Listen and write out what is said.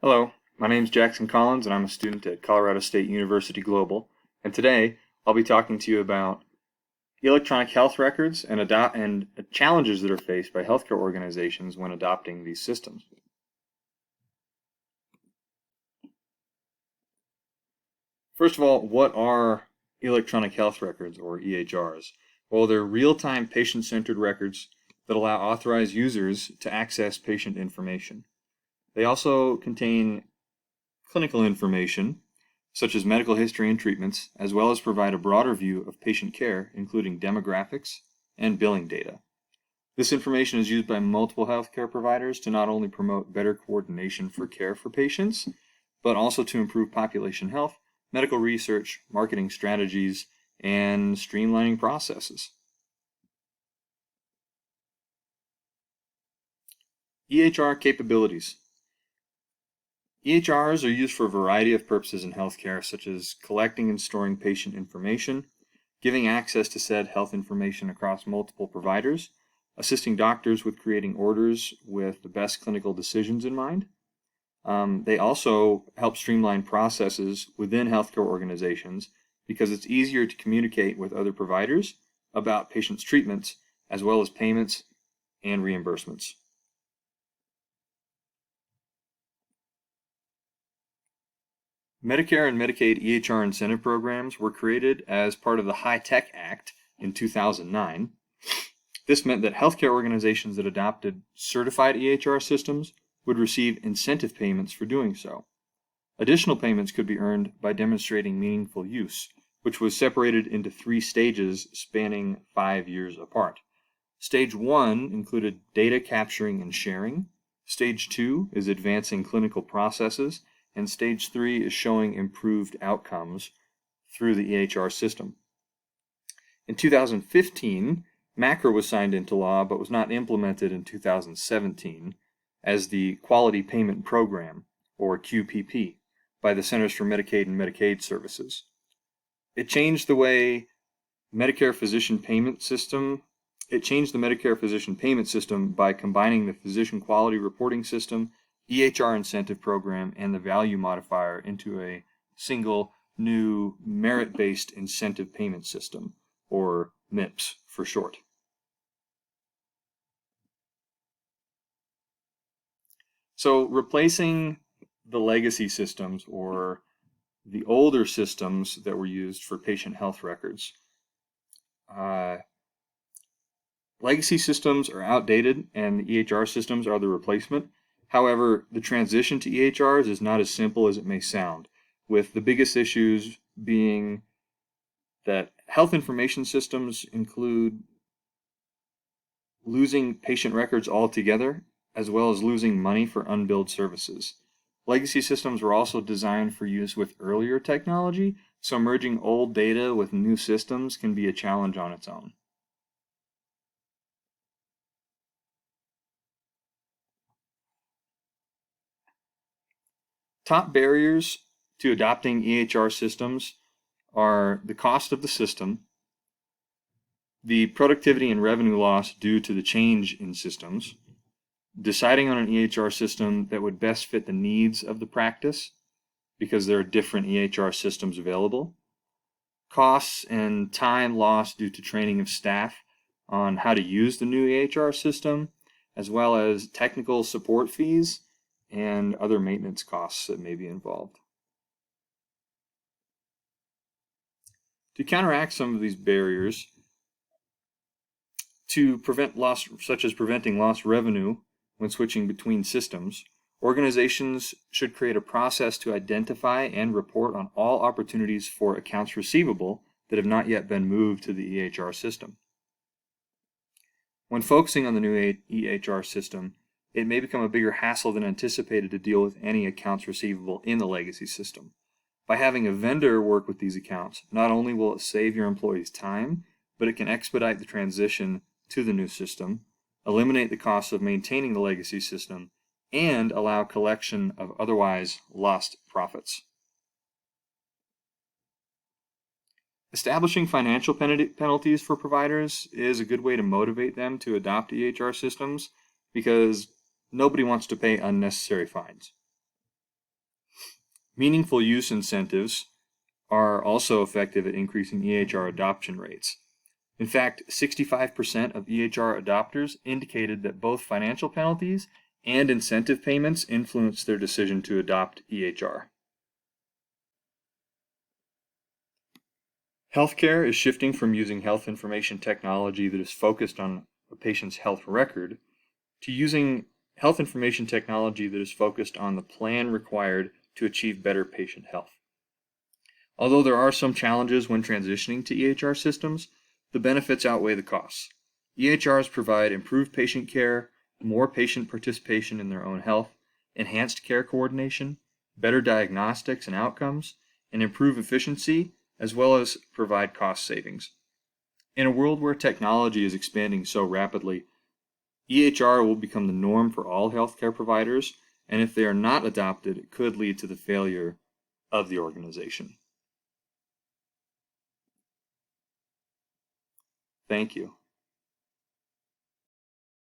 Hello, my name is Jackson Collins and I'm a student at Colorado State University Global, and today I'll be talking to you about electronic health records and challenges that are faced by healthcare organizations when adopting these systems. First of all, what are electronic health records, or EHRs? Well, they're real-time patient-centered records that allow authorized users to access patient information. They also contain clinical information, such as medical history and treatments, as well as provide a broader view of patient care, including demographics and billing data. This information is used by multiple healthcare providers to not only promote better coordination for care for patients, but also to improve population health, medical research, marketing strategies, and streamlining processes. EHR capabilities. EHRs are used for a variety of purposes in healthcare, such as collecting and storing patient information, giving access to said health information across multiple providers, assisting doctors with creating orders with the best clinical decisions in mind. They also help streamline processes within healthcare organizations because it's easier to communicate with other providers about patients' treatments as well as payments and reimbursements. Medicare and Medicaid EHR incentive programs were created as part of the HITECH Act in 2009. This meant that healthcare organizations that adopted certified EHR systems would receive incentive payments for doing so. Additional payments could be earned by demonstrating meaningful use, which was separated into 3 stages spanning 5 years apart. Stage 1 included data capturing and sharing. Stage 2 is advancing clinical processes. And Stage 3 is showing improved outcomes through the EHR system. In 2015, MACRA was signed into law but was not implemented in 2017 as the Quality Payment Program, or QPP, by the Centers for Medicaid and Medicaid Services. It changed the way Medicare physician payment system changed the Medicare physician payment system by combining the physician quality reporting system, EHR incentive program, and the value modifier into a single new merit-based incentive payment system, or MIPS for short. So replacing the legacy systems, or the older systems that were used for patient health records. Legacy systems are outdated and the EHR systems are the replacement. However, the transition to EHRs is not as simple as it may sound, with the biggest issues being that health information systems include losing patient records altogether, as well as losing money for unbilled services. Legacy systems were also designed for use with earlier technology, so merging old data with new systems can be a challenge on its own. Top barriers to adopting EHR systems are the cost of the system, the productivity and revenue loss due to the change in systems, deciding on an EHR system that would best fit the needs of the practice because there are different EHR systems available, costs and time lost due to training of staff on how to use the new EHR system, as well as technical support fees and other maintenance costs that may be involved. To counteract some of these barriers, to prevent loss, such as preventing lost revenue when switching between systems, organizations should create a process to identify and report on all opportunities for accounts receivable that have not yet been moved to the EHR system. When focusing on the new EHR system, it may become a bigger hassle than anticipated to deal with any accounts receivable in the legacy system. By having a vendor work with these accounts, not only will it save your employees time, but it can expedite the transition to the new system, eliminate the costs of maintaining the legacy system, and allow collection of otherwise lost profits. Establishing financial penalties for providers is a good way to motivate them to adopt EHR systems because nobody wants to pay unnecessary fines. Meaningful use incentives are also effective at increasing EHR adoption rates. In fact, 65% of EHR adopters indicated that both financial penalties and incentive payments influence their decision to adopt EHR. Healthcare is shifting from using health information technology that is focused on a patient's health record to using health information technology that is focused on the plan required to achieve better patient health. Although there are some challenges when transitioning to EHR systems, the benefits outweigh the costs. EHRs provide improved patient care, more patient participation in their own health, enhanced care coordination, better diagnostics and outcomes, and improve efficiency, as well as provide cost savings. In a world where technology is expanding so rapidly, EHR will become the norm for all healthcare providers, and if they are not adopted, it could lead to the failure of the organization. Thank you.